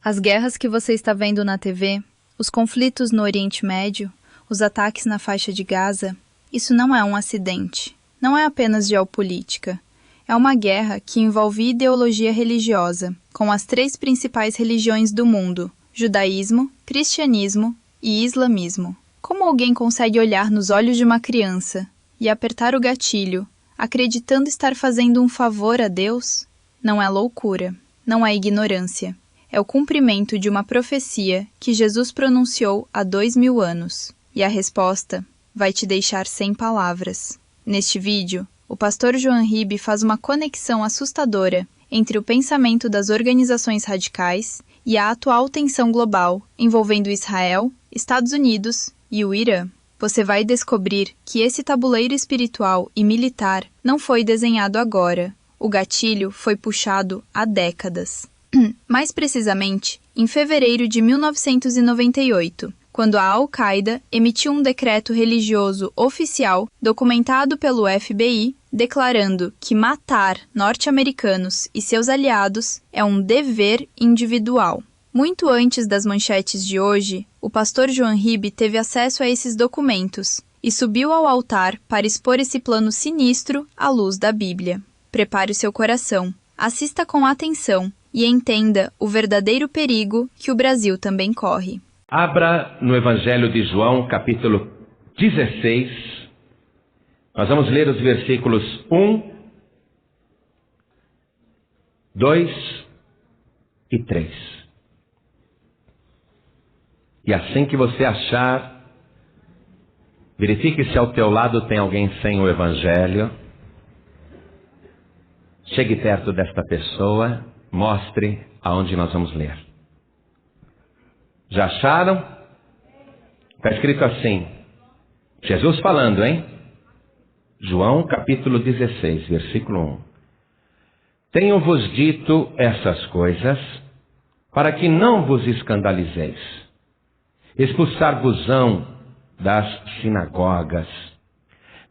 As guerras que você está vendo na TV, os conflitos no Oriente Médio, os ataques na faixa de Gaza, isso não é um acidente. Não é apenas geopolítica. É uma guerra que envolve ideologia religiosa, com as 3 principais religiões do mundo: judaísmo, cristianismo e islamismo. Como alguém consegue olhar nos olhos de uma criança e apertar o gatilho, acreditando estar fazendo um favor a Deus? Não é loucura, não é ignorância. É o cumprimento de uma profecia que Jesus pronunciou há 2000 anos. E a resposta vai te deixar sem palavras. Neste vídeo, o pastor Joan Ribe faz uma conexão assustadora entre o pensamento das organizações radicais e a atual tensão global envolvendo Israel, Estados Unidos e o Irã. Você vai descobrir que esse tabuleiro espiritual e militar não foi desenhado agora. O gatilho foi puxado há décadas. Mais precisamente, em fevereiro de 1998, quando a Al-Qaeda emitiu um decreto religioso oficial documentado pelo FBI, declarando que matar norte-americanos e seus aliados é um dever individual. Muito antes das manchetes de hoje, o pastor Joan Ribe teve acesso a esses documentos e subiu ao altar para expor esse plano sinistro à luz da Bíblia. Prepare o seu coração, assista com atenção e entenda o verdadeiro perigo que o Brasil também corre. Abra no Evangelho de João, capítulo 16. Nós vamos ler os versículos 1, 2 e 3. E assim que você achar, verifique se ao teu lado tem alguém sem o Evangelho. Chegue perto desta pessoa, mostre aonde nós vamos ler. Já acharam? Está escrito assim, Jesus falando, hein? João capítulo 16, versículo 1. Tenho-vos dito essas coisas, para que não vos escandalizeis. Expulsar-vos-ão das sinagogas.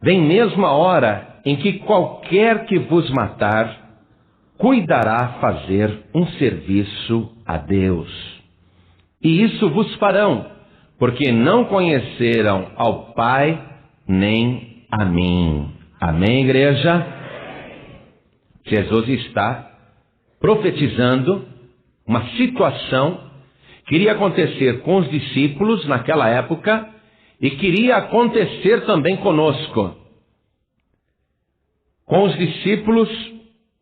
Vem mesmo a hora em que qualquer que vos matar, cuidará fazer um serviço a Deus. E isso vos farão, porque não conheceram ao Pai nem a mim. Amém, igreja? Jesus está profetizando uma situação que iria acontecer com os discípulos naquela época e queria acontecer também conosco. Com os discípulos,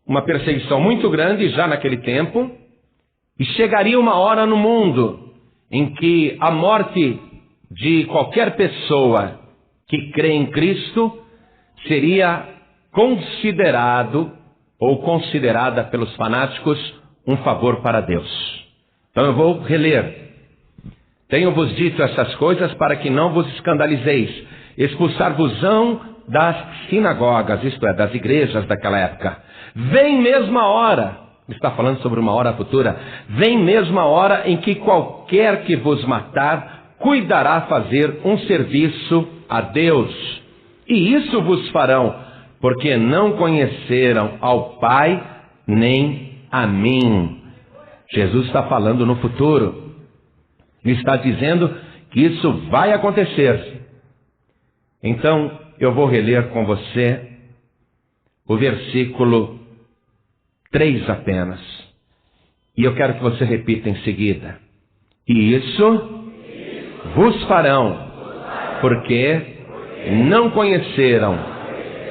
uma perseguição muito grande já naquele tempo, e chegaria uma hora no mundo em que a morte de qualquer pessoa que crê em Cristo seria considerado ou considerada pelos fanáticos um favor para Deus. Então eu vou reler. Tenho-vos dito essas coisas para que não vos escandalizeis. Expulsar-vos-ão das sinagogas, isto é, das igrejas daquela época. Vem mesmo a hora, está falando sobre uma hora futura, vem mesmo a hora em que qualquer que vos matar, cuidará fazer um serviço a Deus. E isso vos farão, porque não conheceram ao Pai nem a mim. Jesus está falando no futuro. Ele está dizendo que isso vai acontecer. Então, eu vou reler com você o versículo 3 apenas. E eu quero que você repita em seguida. E isso vos farão, porque não conheceram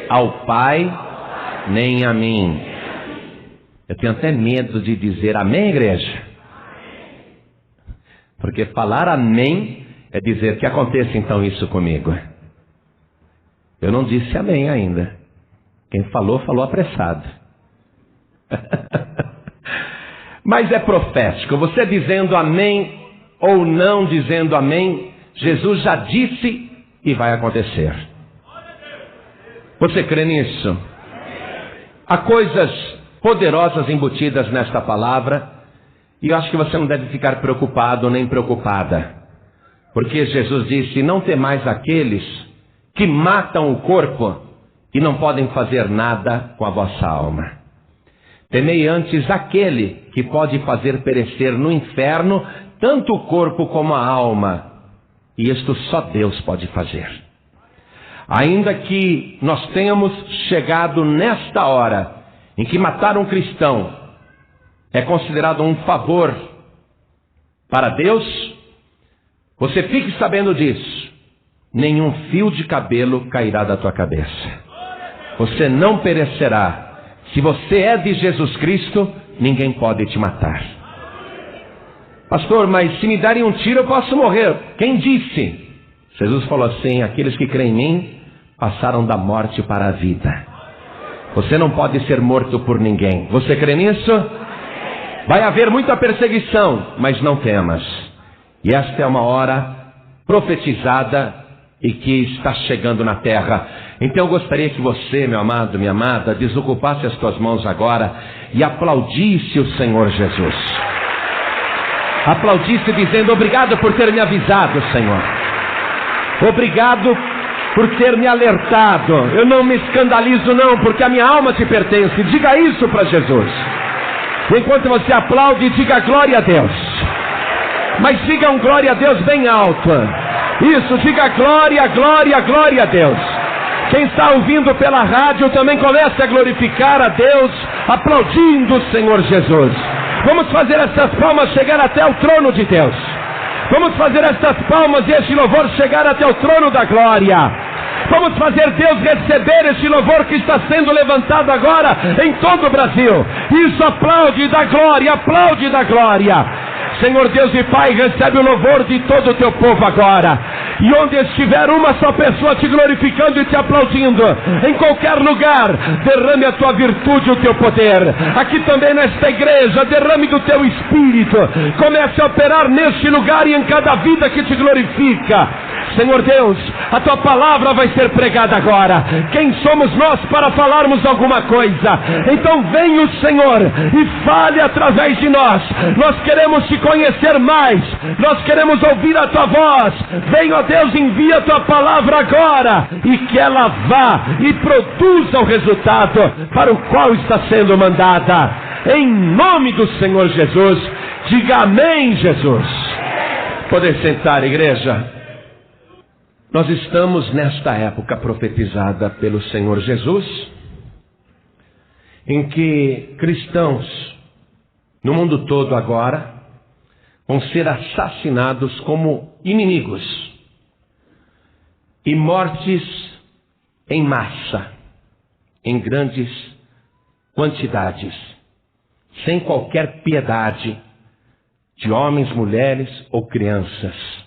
ao Pai nem a mim. Eu tenho até medo de dizer amém, igreja. Porque falar amém é dizer que aconteça então isso comigo. Eu não disse amém ainda. Quem falou, falou apressado. Mas é profético. Você dizendo amém ou não dizendo amém, Jesus já disse e vai acontecer. Você crê nisso? Há coisas poderosas embutidas nesta palavra, e eu acho que você não deve ficar preocupado nem preocupada, porque Jesus disse: não temais aqueles que matam o corpo e não podem fazer nada com a vossa alma. Temei antes aquele que pode fazer perecer no inferno tanto o corpo como a alma. E isto só Deus pode fazer. Ainda que nós tenhamos chegado nesta hora em que matar um cristão é considerado um favor para Deus, você fique sabendo disso. Nenhum fio de cabelo cairá da tua cabeça. Você não perecerá. Se você é de Jesus Cristo, ninguém pode te matar. Pastor, mas se me darem um tiro eu posso morrer. Quem disse? Jesus falou assim: aqueles que creem em mim passaram da morte para a vida. Você não pode ser morto por ninguém. Você crê nisso? Vai haver muita perseguição, mas não temas. E esta é uma hora profetizada e que está chegando na terra. Então eu gostaria que você, meu amado, minha amada, desocupasse as tuas mãos agora e aplaudisse o Senhor Jesus. Aplaudisse dizendo: obrigado por ter me avisado, Senhor. Obrigado por ter me alertado. Eu não me escandalizo não, porque a minha alma te pertence. Diga isso para Jesus. Enquanto você aplaude, diga glória a Deus. Mas diga um glória a Deus bem alto. Isso, diga glória, glória, glória a Deus. Quem está ouvindo pela rádio também comece a glorificar a Deus, aplaudindo o Senhor Jesus. Vamos fazer essas palmas chegar até o trono de Deus. Vamos fazer essas palmas e este louvor chegar até o trono da glória. Vamos fazer Deus receber este louvor que está sendo levantado agora em todo o Brasil. Isso, aplaude da glória, aplaude da glória. Senhor Deus e Pai, recebe o louvor de todo o teu povo agora. E onde estiver uma só pessoa te glorificando e te aplaudindo, em qualquer lugar, derrame a tua virtude e o teu poder. Aqui também nesta igreja, derrame do teu Espírito. Comece a operar neste lugar e em cada vida que te glorifica. Senhor Deus, a tua palavra vai ser pregada agora. Quem somos nós para falarmos alguma coisa? Então vem o Senhor e fale através de nós. Nós queremos te conhecer mais. Nós queremos ouvir a tua voz. Vem, ó Deus, envia a tua palavra agora e que ela vá e produza o resultado para o qual está sendo mandada. Em nome do Senhor Jesus, diga amém, Jesus. Poder sentar, igreja. Nós estamos nesta época profetizada pelo Senhor Jesus, em que cristãos no mundo todo agora vão ser assassinados como inimigos e mortes em massa, em grandes quantidades, sem qualquer piedade de homens, mulheres ou crianças.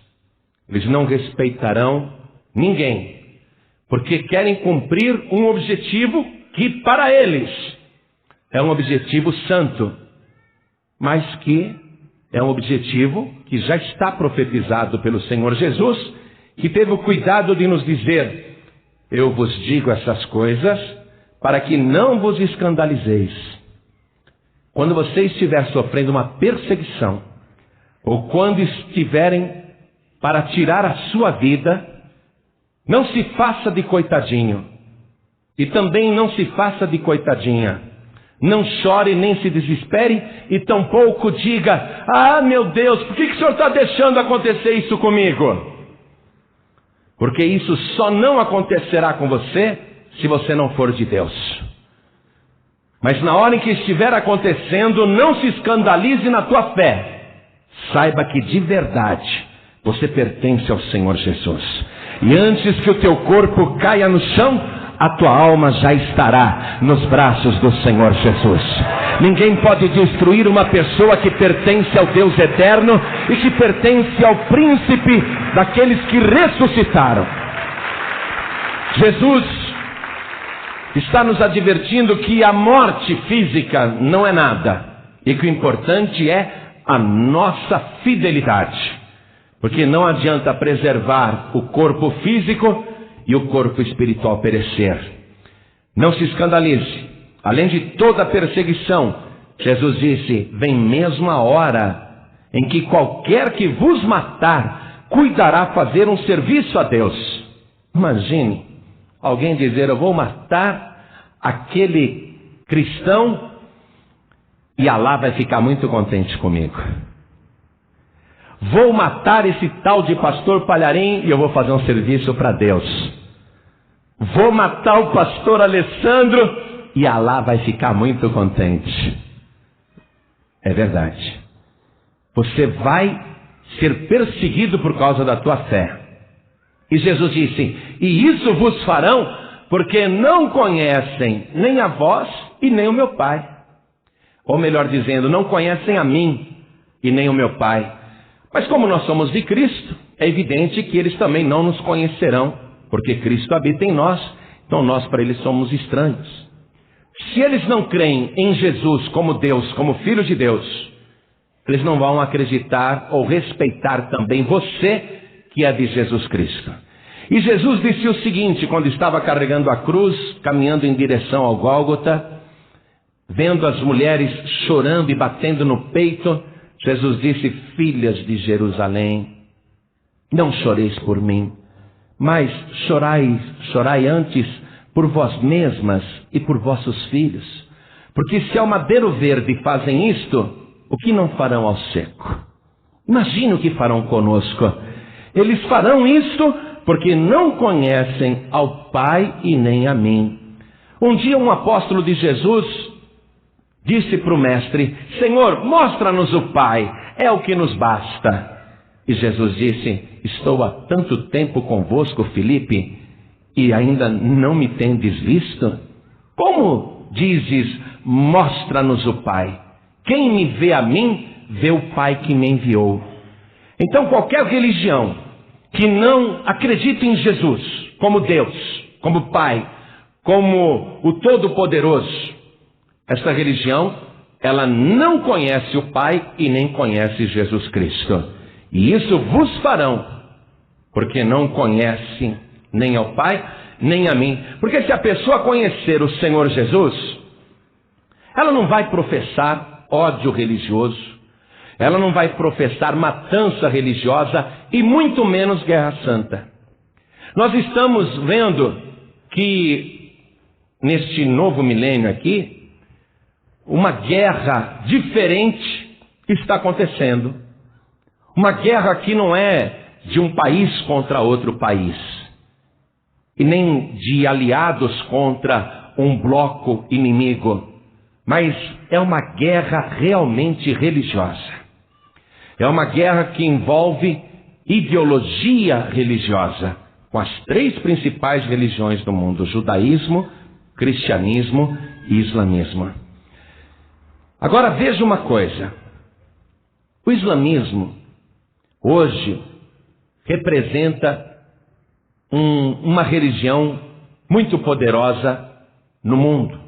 Eles não respeitarão ninguém, porque querem cumprir um objetivo que para eles é um objetivo santo, mas que é um objetivo que já está profetizado pelo Senhor Jesus, que teve o cuidado de nos dizer: eu vos digo essas coisas para que não vos escandalizeis. Quando você estiver sofrendo uma perseguição, ou quando estiverem para tirar a sua vida, não se faça de coitadinho, e também não se faça de coitadinha. Não chore nem se desespere, e tampouco diga: ah, meu Deus, por que o Senhor está deixando acontecer isso comigo? Porque isso só não acontecerá com você se você não for de Deus. Mas na hora em que estiver acontecendo, não se escandalize na tua fé. Saiba que de verdade você pertence ao Senhor Jesus. E antes que o teu corpo caia no chão, a tua alma já estará nos braços do Senhor Jesus. Ninguém pode destruir uma pessoa que pertence ao Deus eterno e que pertence ao príncipe daqueles que ressuscitaram. Jesus está nos advertindo que a morte física não é nada, e que o importante é a nossa fidelidade. Porque não adianta preservar o corpo físico e o corpo espiritual perecer. Não se escandalize. Além de toda a perseguição, Jesus disse: vem mesmo a hora em que qualquer que vos matar cuidará fazer um serviço a Deus. Imagine alguém dizer: eu vou matar aquele cristão e Alá vai ficar muito contente comigo. Vou matar esse tal de pastor Palharim e eu vou fazer um serviço para Deus. Vou matar o pastor Alessandro e Alá vai ficar muito contente. É verdade. Você vai ser perseguido por causa da tua fé. E Jesus disse: e isso vos farão porque não conhecem nem a vós e nem o meu Pai. Ou melhor dizendo, não conhecem a mim e nem o meu Pai. Mas como nós somos de Cristo, é evidente que eles também não nos conhecerão, porque Cristo habita em nós, então nós para eles somos estranhos. Se eles não creem em Jesus como Deus, como Filho de Deus, eles não vão acreditar ou respeitar também você que é de Jesus Cristo. E Jesus disse o seguinte, quando estava carregando a cruz, caminhando em direção ao Gólgota, vendo as mulheres chorando e batendo no peito, Jesus disse: filhas de Jerusalém, não choreis por mim, mas chorai antes por vós mesmas e por vossos filhos. Porque se ao madeiro verde fazem isto, o que não farão ao seco? Imagine o que farão conosco. Eles farão isto porque não conhecem ao Pai e nem a mim. Um dia um apóstolo de Jesus disse para o mestre: Senhor, mostra-nos o Pai, é o que nos basta. E Jesus disse: estou há tanto tempo convosco, Filipe, e ainda não me tendes visto? Como dizes, mostra-nos o Pai? Quem me vê a mim, vê o Pai que me enviou. Então qualquer religião que não acredita em Jesus como Deus, como Pai, como o Todo-Poderoso, essa religião, ela não conhece o Pai e nem conhece Jesus Cristo. E isso vos farão, porque não conhecem nem ao Pai, nem a mim. Porque se a pessoa conhecer o Senhor Jesus, ela não vai professar ódio religioso, ela não vai professar matança religiosa e muito menos guerra santa. Nós estamos vendo que neste novo milênio aqui, uma guerra diferente está acontecendo. Uma guerra que não é de um país contra outro país, e nem de aliados contra um bloco inimigo, mas é uma guerra realmente religiosa. É uma guerra que envolve ideologia religiosa, com as três principais religiões do mundo: judaísmo, cristianismo e islamismo. Agora veja uma coisa: o islamismo hoje representa uma religião muito poderosa no mundo.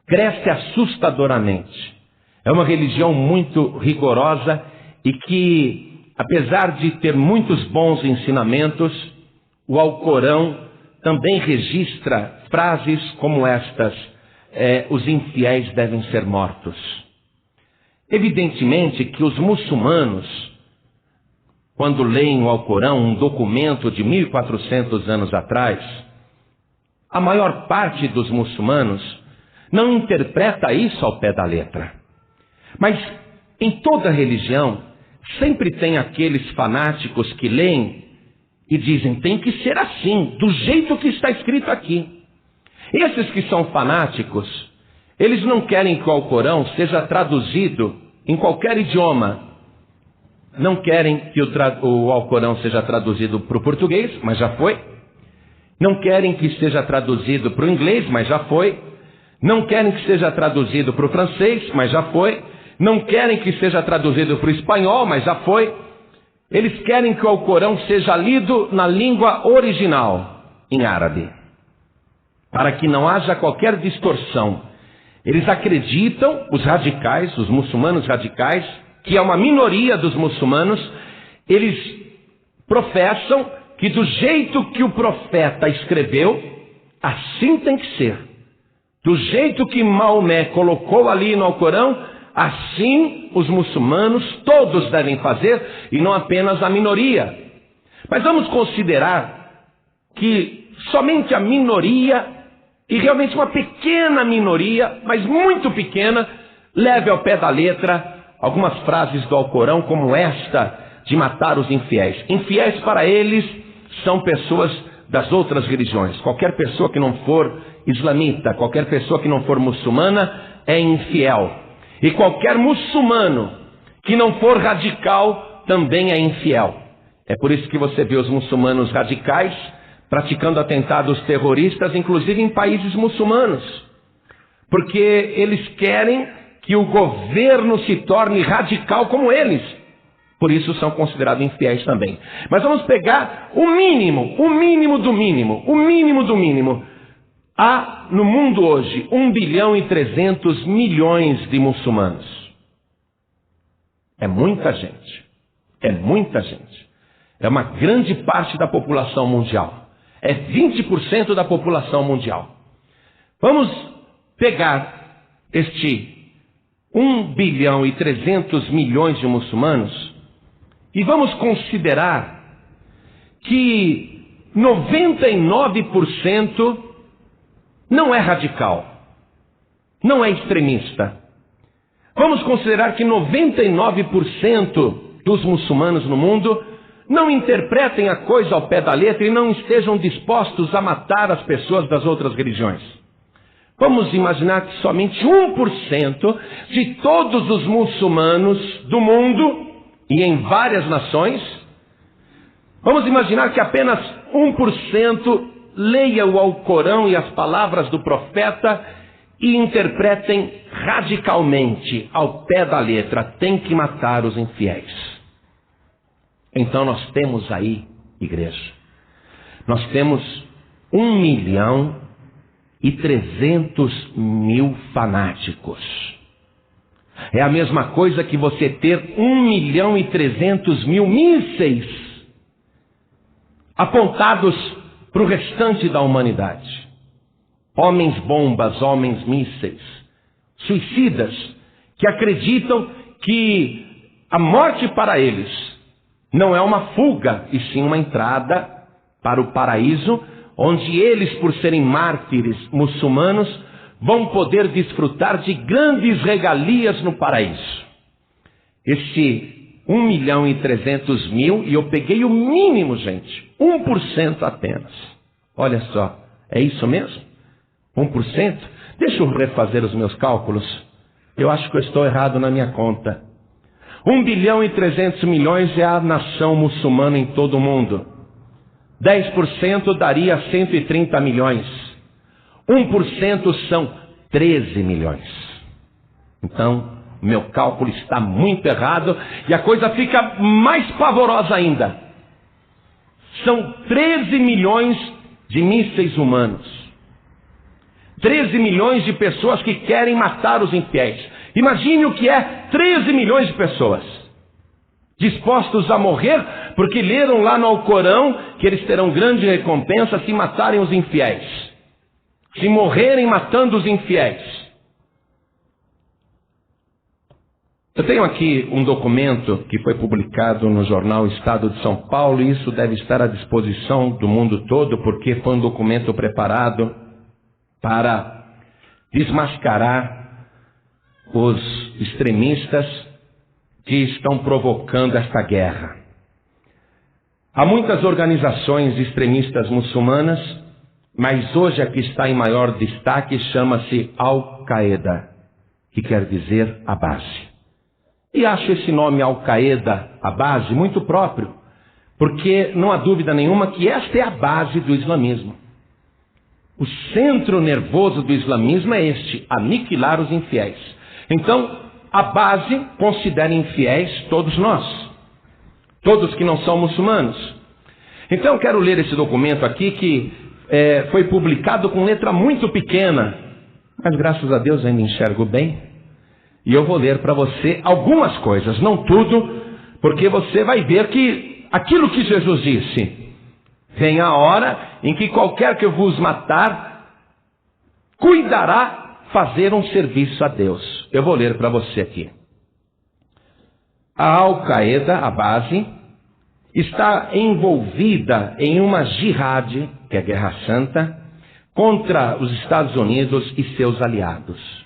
Cresce assustadoramente. É uma religião muito rigorosa e que, apesar de ter muitos bons ensinamentos, o Alcorão também registra frases como estas: os infiéis devem ser mortos. Evidentemente que os muçulmanos, quando leem o Alcorão, um documento de 1400 anos atrás, a maior parte dos muçulmanos não interpreta isso ao pé da letra. Mas em toda religião, sempre tem aqueles fanáticos que leem e dizem: tem que ser assim, do jeito que está escrito aqui. Esses que são fanáticos, eles não querem que o Alcorão seja traduzido em qualquer idioma. Não querem que o Alcorão seja traduzido para o português, mas já foi. Não querem que seja traduzido para o inglês, mas já foi. Não querem que seja traduzido para o francês, mas já foi. Não querem que seja traduzido para o espanhol, mas já foi. Eles querem que o Alcorão seja lido na língua original, em árabe, para que não haja qualquer distorção. Eles acreditam, os radicais, os muçulmanos radicais, que é uma minoria dos muçulmanos, eles professam que do jeito que o profeta escreveu, assim tem que ser. Do jeito que Maomé colocou ali no Alcorão, assim os muçulmanos todos devem fazer, e não apenas a minoria. Mas vamos considerar que somente a minoria, e realmente uma pequena minoria, mas muito pequena, leve ao pé da letra algumas frases do Alcorão, como esta de matar os infiéis. Infiéis para eles são pessoas das outras religiões. Qualquer pessoa que não for islamita, qualquer pessoa que não for muçulmana é infiel. E qualquer muçulmano que não for radical também é infiel. É por isso que você vê os muçulmanos radicais praticando atentados terroristas, inclusive em países muçulmanos. Porque eles querem que o governo se torne radical como eles. Por isso são considerados infiéis também. Mas vamos pegar o mínimo do mínimo. Há no mundo hoje 1 bilhão e 300 milhões de muçulmanos. É muita gente. É uma grande parte da população mundial. É 20% da população mundial. Vamos pegar este 1 bilhão e 300 milhões de muçulmanos e vamos considerar que 99% não é radical, não é extremista. Vamos considerar que 99% dos muçulmanos no mundo não interpretem a coisa ao pé da letra e não estejam dispostos a matar as pessoas das outras religiões. Vamos imaginar que somente 1% de todos os muçulmanos do mundo e em várias nações, vamos imaginar que apenas 1% leia o Alcorão e as palavras do profeta e interpretem radicalmente, ao pé da letra, tem que matar os infiéis. Então nós temos aí, igreja, nós temos 1 milhão e 300 mil fanáticos. É a mesma coisa que você ter 1 milhão e 300 mil mísseis apontados para o restante da humanidade. Homens bombas, homens mísseis, suicidas, que acreditam que a morte para eles não é uma fuga, e sim uma entrada para o paraíso, onde eles, por serem mártires muçulmanos, vão poder desfrutar de grandes regalias no paraíso. Este 1 milhão e 300 mil, e eu peguei o mínimo, gente, 1% apenas. Olha só, é isso mesmo? 1%? Deixa eu refazer os meus cálculos. Eu acho que eu estou errado na minha conta. 1 bilhão e 300 milhões é a nação muçulmana em todo o mundo. 10% daria 130 milhões. 1% são 13 milhões. Então, meu cálculo está muito errado e a coisa fica mais pavorosa ainda. São 13 milhões de mísseis humanos. 13 milhões de pessoas que querem matar os infiéis. Imagine o que é 13 milhões de pessoas dispostos a morrer porque leram lá no Alcorão que eles terão grande recompensa se matarem os infiéis, se morrerem matando os infiéis. Eu tenho aqui um documento que foi publicado no jornal Estado de São Paulo, e isso deve estar à disposição do mundo todo, porque foi um documento preparado para desmascarar os extremistas que estão provocando esta guerra. Há muitas organizações extremistas muçulmanas, mas hoje a que está em maior destaque chama-se Al-Qaeda, que quer dizer a base. E acho esse nome Al-Qaeda, a base, muito próprio, porque não há dúvida nenhuma que esta é a base do islamismo. O centro nervoso do islamismo é este: aniquilar os infiéis. Então, a base considera infiéis todos nós, todos que não são muçulmanos. Então eu quero ler esse documento aqui que foi publicado com letra muito pequena, mas graças a Deus ainda enxergo bem. E eu vou ler para você algumas coisas, não tudo, porque você vai ver que aquilo que Jesus disse: vem a hora em que qualquer que vos matar cuidará fazer um serviço a Deus. Eu vou ler para você aqui. A Al-Qaeda, a base, está envolvida em uma jihad, que é a Guerra Santa, contra os Estados Unidos e seus aliados.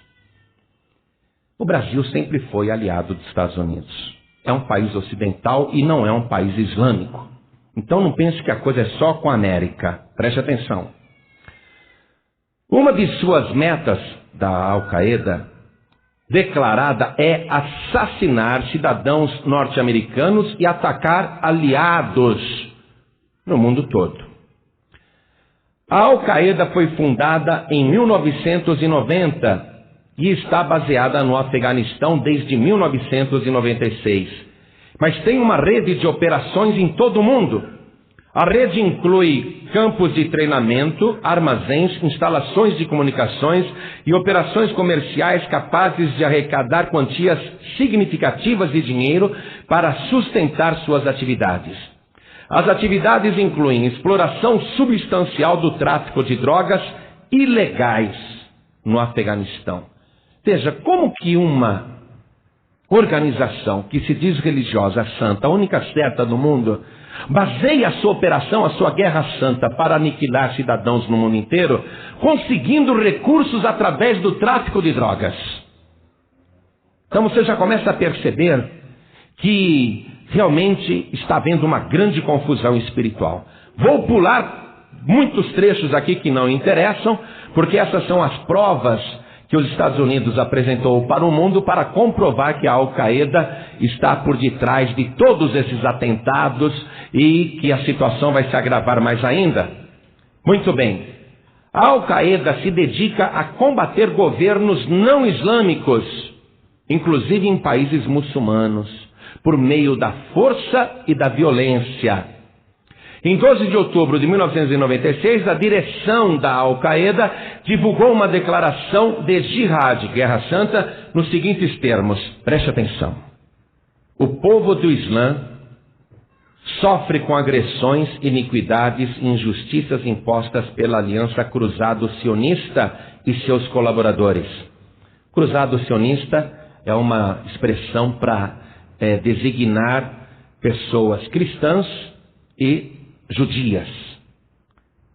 O Brasil sempre foi aliado dos Estados Unidos. É um país ocidental e não é um país islâmico. Então não pense que a coisa é só com a América. Preste atenção. Uma de suas metas da Al-Qaeda declarada é assassinar cidadãos norte-americanos e atacar aliados no mundo todo. A Al-Qaeda foi fundada em 1990 e está baseada no Afeganistão desde 1996. Mas tem uma rede de operações em todo o mundo. A rede inclui campos de treinamento, armazéns, instalações de comunicações e operações comerciais capazes de arrecadar quantias significativas de dinheiro para sustentar suas atividades. As atividades incluem exploração substancial do tráfico de drogas ilegais no Afeganistão. Veja, como que uma organização que se diz religiosa santa, a única certa do mundo, baseia a sua operação, a sua guerra santa para aniquilar cidadãos no mundo inteiro, conseguindo recursos através do tráfico de drogas. Então você já começa a perceber que realmente está havendo uma grande confusão espiritual. Vou pular muitos trechos aqui que não interessam, porque essas são as provas que os Estados Unidos apresentou para o mundo para comprovar que a Al-Qaeda está por detrás de todos esses atentados e que a situação vai se agravar mais ainda. Muito bem. A Al-Qaeda se dedica a combater governos não islâmicos, inclusive em países muçulmanos, por meio da força e da violência. Em 12 de outubro de 1996, a direção da Al-Qaeda divulgou uma declaração de jihad, guerra santa, nos seguintes termos. Preste atenção. O povo do Islã sofre com agressões, iniquidades e injustiças impostas pela Aliança Cruzado Sionista e seus colaboradores. Cruzado Sionista é uma expressão para designar pessoas cristãs e judias.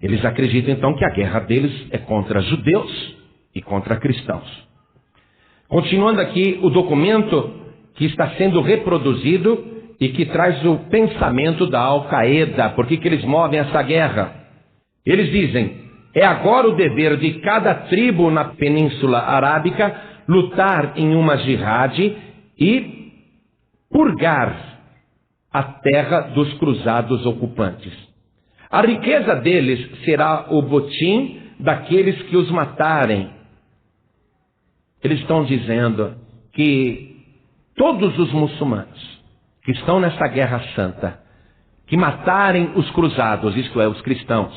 Eles acreditam então que a guerra deles é contra judeus e contra cristãos. Continuando aqui o documento que está sendo reproduzido e que traz o pensamento da Al-Qaeda. Por que eles movem essa guerra? Eles dizem: é agora o dever de cada tribo na Península Arábica lutar em uma jihad e purgar a terra dos cruzados ocupantes. A riqueza deles será o botim daqueles que os matarem. Eles estão dizendo que todos os muçulmanos que estão nessa guerra santa, que matarem os cruzados, isto é, os cristãos,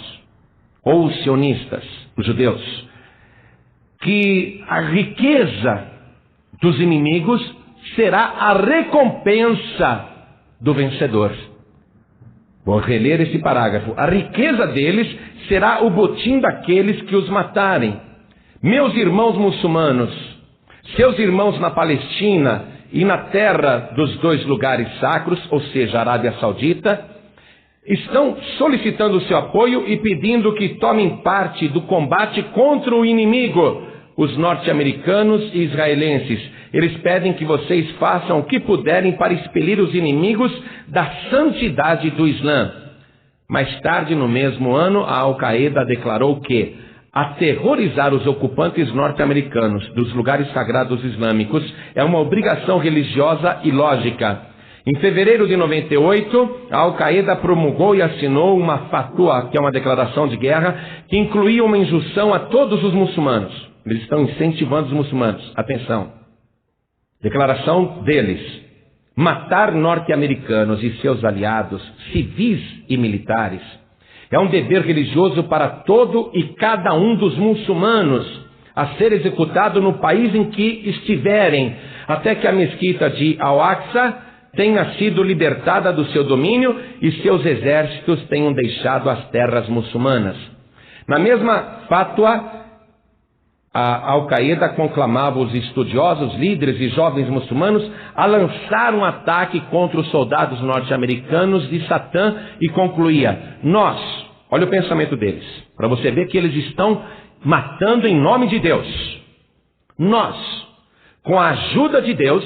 ou os sionistas, os judeus, que a riqueza dos inimigos será a recompensa do vencedor. Vou reler esse parágrafo. A riqueza deles será o botim daqueles que os matarem. Meus irmãos muçulmanos, seus irmãos na Palestina e na terra dos dois lugares sacros, ou seja, a Arábia Saudita, estão solicitando o seu apoio e pedindo que tomem parte do combate contra o inimigo, os norte-americanos e israelenses. Eles pedem que vocês façam o que puderem para expelir os inimigos da santidade do Islã. Mais tarde, no mesmo ano, a Al-Qaeda declarou que aterrorizar os ocupantes norte-americanos dos lugares sagrados islâmicos é uma obrigação religiosa e lógica. Em fevereiro de 98, a Al-Qaeda promulgou e assinou uma fatwa, que é uma declaração de guerra, que incluía uma injunção a todos os muçulmanos. Eles estão incentivando os muçulmanos. Atenção. Declaração deles: matar norte-americanos e seus aliados, civis e militares, é um dever religioso para todo e cada um dos muçulmanos, a ser executado no país em que estiverem, até que a mesquita de Al-Aqsa tenha sido libertada do seu domínio e seus exércitos tenham deixado as terras muçulmanas. Na mesma fatwa, a Al-Qaeda conclamava os estudiosos, líderes e jovens muçulmanos a lançar um ataque contra os soldados norte-americanos de Satã e concluía: nós, olha o pensamento deles, para você ver que eles estão matando em nome de Deus. Nós, com a ajuda de Deus,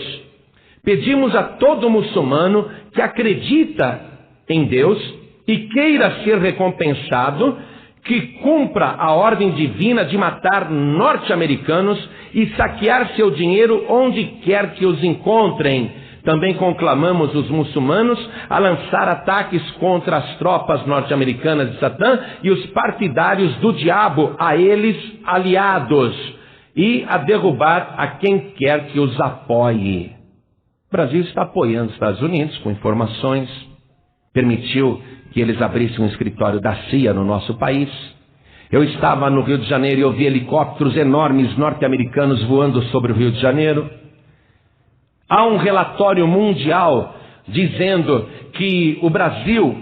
pedimos a todo muçulmano que acredita em Deus e queira ser recompensado, que cumpra a ordem divina de matar norte-americanos e saquear seu dinheiro onde quer que os encontrem. Também conclamamos os muçulmanos a lançar ataques contra as tropas norte-americanas de Satã e os partidários do diabo, a eles aliados, e a derrubar a quem quer que os apoie. O Brasil está apoiando os Estados Unidos com informações, permitiu que eles abrissem um escritório da CIA no nosso país. Eu estava no Rio de Janeiro e eu vi helicópteros enormes norte-americanos voando sobre o Rio de Janeiro. Há um relatório mundial dizendo que o Brasil,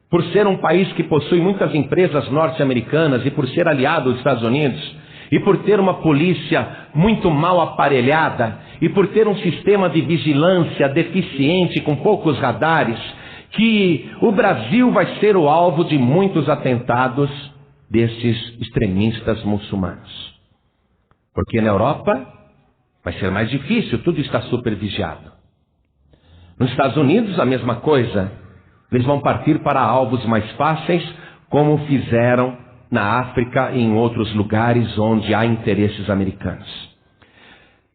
por ser um país que possui muitas empresas norte-americanas e por ser aliado dos Estados Unidos, e por ter uma polícia muito mal aparelhada, e por ter um sistema de vigilância deficiente com poucos radares, que o Brasil vai ser o alvo de muitos atentados desses extremistas muçulmanos. Porque na Europa vai ser mais difícil, tudo está supervigiado. Nos Estados Unidos a mesma coisa, eles vão partir para alvos mais fáceis, como fizeram na África e em outros lugares onde há interesses americanos.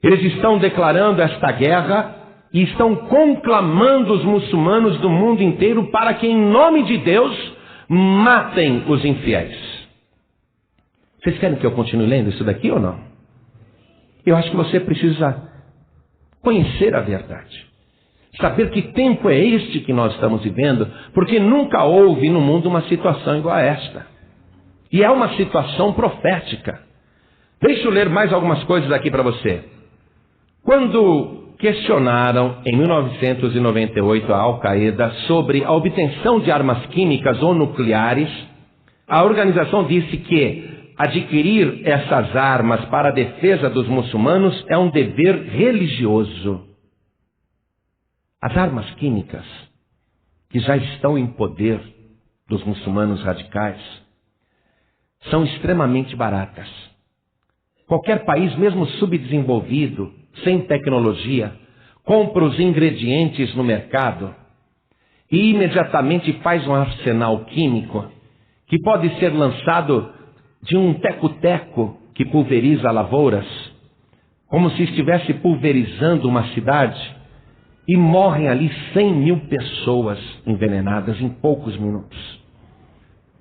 Eles estão declarando esta guerra e estão conclamando os muçulmanos do mundo inteiro para que, em nome de Deus, matem os infiéis. Vocês querem que eu continue lendo isso daqui ou não? Eu acho que você precisa conhecer a verdade. Saber que tempo é este que nós estamos vivendo, porque nunca houve no mundo uma situação igual a esta. E é uma situação profética. Deixa eu ler mais algumas coisas aqui para você. Quando questionaram em 1998 a Al-Qaeda sobre a obtenção de armas químicas ou nucleares, a organização disse que adquirir essas armas para a defesa dos muçulmanos é um dever religioso. As armas químicas, que já estão em poder dos muçulmanos radicais, são extremamente baratas. Qualquer país, mesmo subdesenvolvido, sem tecnologia, compra os ingredientes no mercado e imediatamente faz um arsenal químico que pode ser lançado de um teco-teco que pulveriza lavouras, como se estivesse pulverizando uma cidade, e morrem ali 100 mil pessoas envenenadas em poucos minutos.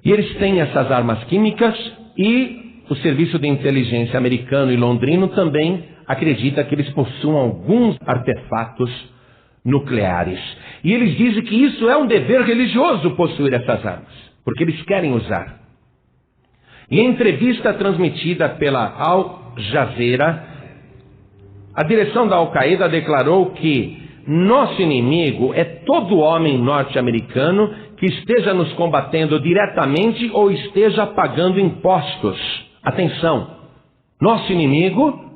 E eles têm essas armas químicas e o serviço de inteligência americano e londrino também acredita que eles possuem alguns artefatos nucleares. E eles dizem que isso é um dever religioso possuir essas armas, porque eles querem usar. E em entrevista transmitida pela Al Jazeera, a direção da Al-Qaeda declarou que nosso inimigo é todo homem norte-americano que esteja nos combatendo diretamente ou esteja pagando impostos. Atenção, nosso inimigo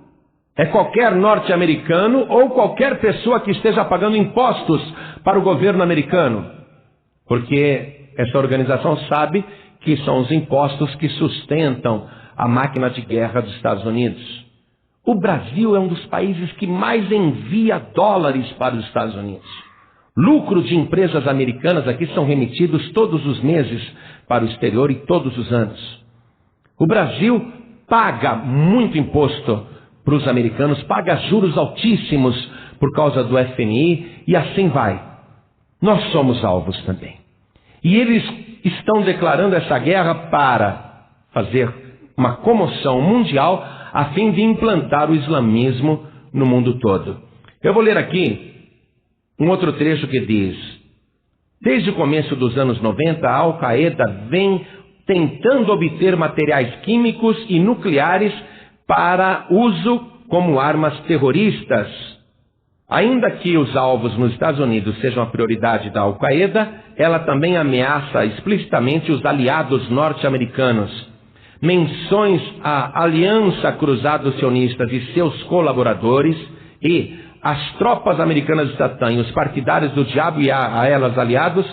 é qualquer norte-americano ou qualquer pessoa que esteja pagando impostos para o governo americano. Porque essa organização sabe que são os impostos que sustentam a máquina de guerra dos Estados Unidos. O Brasil é um dos países que mais envia dólares para os Estados Unidos. Lucro de empresas americanas aqui são remetidos todos os meses para o exterior e todos os anos. O Brasil paga muito imposto para os americanos, paga juros altíssimos por causa do FMI e assim vai. Nós somos alvos também. E eles estão declarando essa guerra para fazer uma comoção mundial a fim de implantar o islamismo no mundo todo. Eu vou ler aqui um outro trecho que diz: desde o começo dos anos 90, a Al-Qaeda vem tentando obter materiais químicos e nucleares para uso como armas terroristas. Ainda que os alvos nos Estados Unidos sejam a prioridade da Al-Qaeda, ela também ameaça explicitamente os aliados norte-americanos. Menções à Aliança Cruzados Sionistas e seus colaboradores e as tropas americanas de Satã e os partidários do diabo e a elas aliados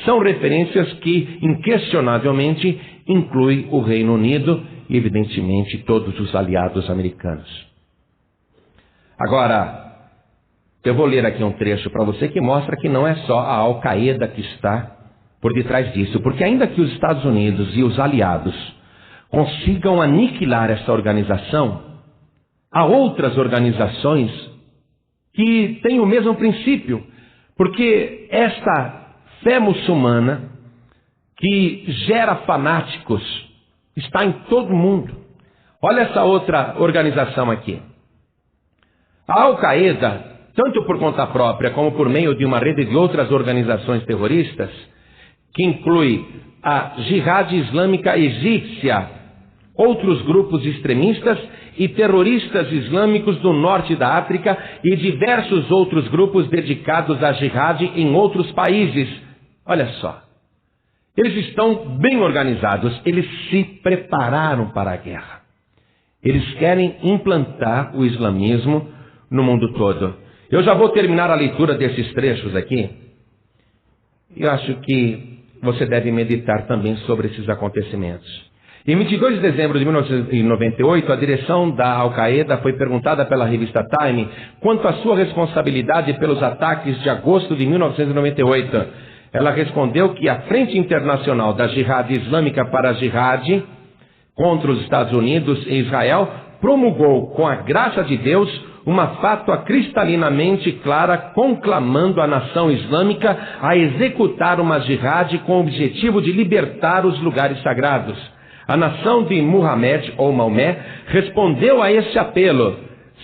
são referências que, inquestionavelmente, incluem o Reino Unido e, evidentemente, todos os aliados americanos. Agora, eu vou ler aqui um trecho para você que mostra que não é só a Al-Qaeda que está por detrás disso, porque ainda que os Estados Unidos e os aliados consigam aniquilar essa organização, há outras organizações que têm o mesmo princípio, porque esta fé muçulmana que gera fanáticos está em todo o mundo. Olha essa outra organização aqui. A Al-Qaeda, tanto por conta própria como por meio de uma rede de outras organizações terroristas, que inclui a Jihad Islâmica Egípcia, outros grupos extremistas e terroristas islâmicos do norte da África e diversos outros grupos dedicados à jihad em outros países. Olha só, eles estão bem organizados, eles se prepararam para a guerra. Eles querem implantar o islamismo no mundo todo. Eu já vou terminar a leitura desses trechos aqui. Eu acho que você deve meditar também sobre esses acontecimentos. Em 22 de dezembro de 1998, a direção da Al-Qaeda foi perguntada pela revista Time quanto à sua responsabilidade pelos ataques de agosto de 1998. Ela respondeu que a Frente Internacional da Jihad Islâmica para a Jihad contra os Estados Unidos e Israel promulgou, com a graça de Deus, uma fátua cristalinamente clara conclamando a nação islâmica a executar uma jihad com o objetivo de libertar os lugares sagrados. A nação de Muhammad, ou Maomé, respondeu a esse apelo.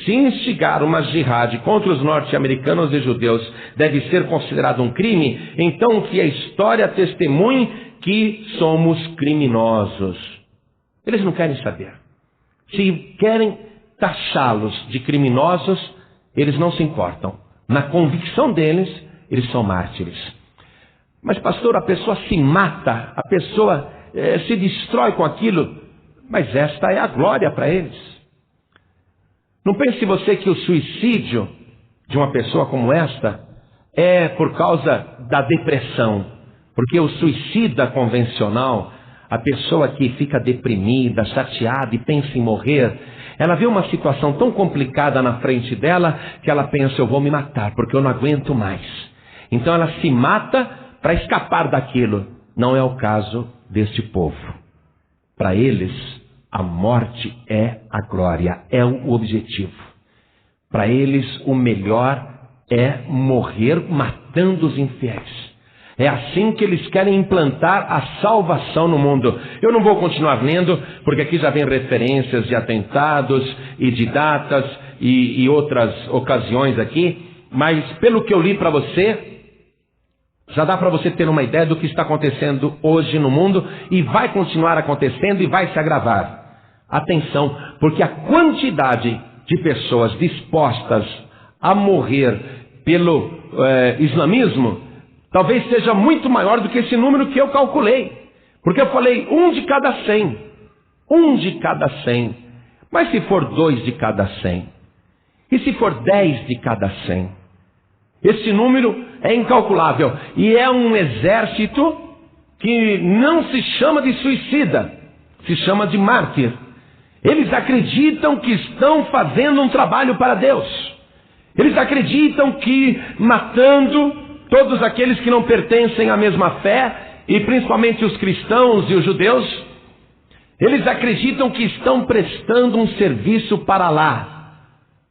Se instigar uma jihad contra os norte-americanos e judeus deve ser considerado um crime, então que a história testemunhe que somos criminosos. Eles não querem saber. Se querem taxá-los de criminosos, eles não se importam. Na convicção deles, eles são mártires. Mas, pastor, a pessoa se mata, a pessoa se destrói com aquilo, mas esta é a glória para eles. Não pense você que o suicídio de uma pessoa como esta é por causa da depressão, porque o suicida convencional, a pessoa que fica deprimida, chateada e pensa em morrer, ela vê uma situação tão complicada na frente dela que ela pensa, eu vou me matar porque eu não aguento mais. Então ela se mata para escapar daquilo. Não é o caso deste povo. Para eles, a morte é a glória, é o objetivo. Para eles, o melhor é morrer matando os infiéis. É assim que eles querem implantar a salvação no mundo. Eu não vou continuar lendo, porque aqui já vem referências de atentados e de datas e outras ocasiões aqui. Mas pelo que eu li para você, já dá para você ter uma ideia do que está acontecendo hoje no mundo e vai continuar acontecendo e vai se agravar. Atenção, porque a quantidade de pessoas dispostas a morrer pelo islamismo talvez seja muito maior do que esse número que eu calculei. Porque eu falei 1 de cada 100. 1 de cada 100. Mas se for 2 de cada 100? E se for 10 de cada 100? Esse número é incalculável. E é um exército que não se chama de suicida. Se chama de mártir. Eles acreditam que estão fazendo um trabalho para Deus. Eles acreditam que matando todos aqueles que não pertencem à mesma fé, e principalmente os cristãos e os judeus, eles acreditam que estão prestando um serviço para Allah.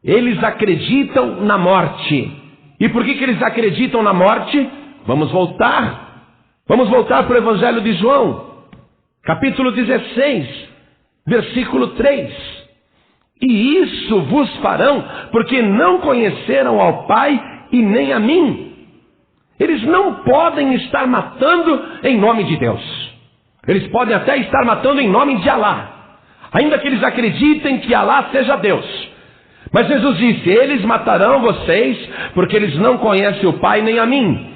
Eles acreditam na morte. E por que eles acreditam na morte? Vamos voltar para o Evangelho de João, capítulo 16, versículo 3. E isso vos farão, porque não conheceram ao Pai e nem a mim. Eles não podem estar matando em nome de Deus. Eles podem até estar matando em nome de Alá, ainda que eles acreditem que Alá seja Deus. Mas Jesus disse, eles matarão vocês, porque eles não conhecem o Pai nem a mim.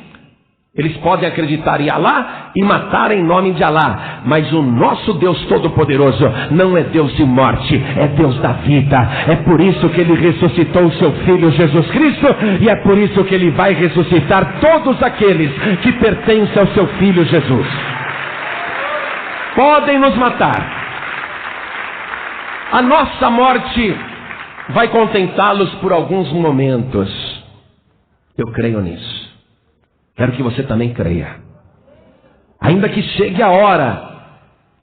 Eles podem acreditar em Alá e matar em nome de Alá. Mas o nosso Deus Todo-Poderoso não é Deus de morte, é Deus da vida. É por isso que Ele ressuscitou o seu Filho Jesus Cristo. E é por isso que Ele vai ressuscitar todos aqueles que pertencem ao seu Filho Jesus. Podem nos matar. A nossa morte vai contentá-los por alguns momentos. Eu creio nisso. Quero que você também creia. Ainda que chegue a hora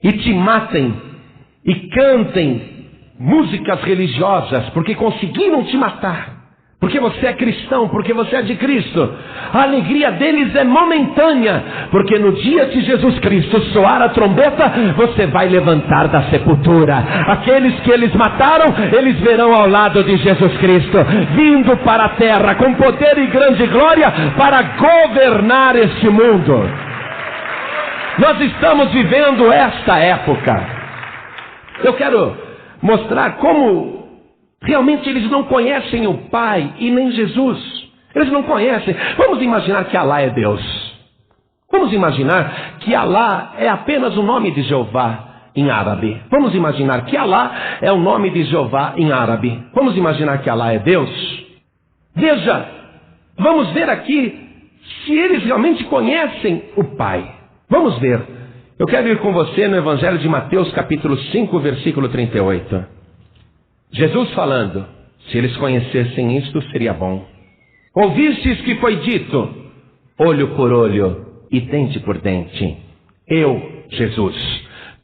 e te matem e cantem músicas religiosas porque conseguiram te matar, porque você é cristão, porque você é de Cristo, a alegria deles é momentânea, porque no dia que Jesus Cristo soar a trombeta, você vai levantar da sepultura. Aqueles que eles mataram, eles verão ao lado de Jesus Cristo, vindo para a terra com poder e grande glória para governar este mundo. Nós estamos vivendo esta época. Eu quero mostrar como realmente eles não conhecem o Pai e nem Jesus. Eles não conhecem. Vamos imaginar que Alá é Deus. Vamos imaginar que Alá é apenas o nome de Jeová em árabe. Vamos imaginar que Alá é o nome de Jeová em árabe. Vamos imaginar que Alá é Deus. Veja, vamos ver aqui se eles realmente conhecem o Pai. Vamos ver. Eu quero ir com você no Evangelho de Mateus, capítulo 5, versículo 38. Jesus falando, se eles conhecessem isto, seria bom. Ouvistes que foi dito, olho por olho e dente por dente. Eu, Jesus,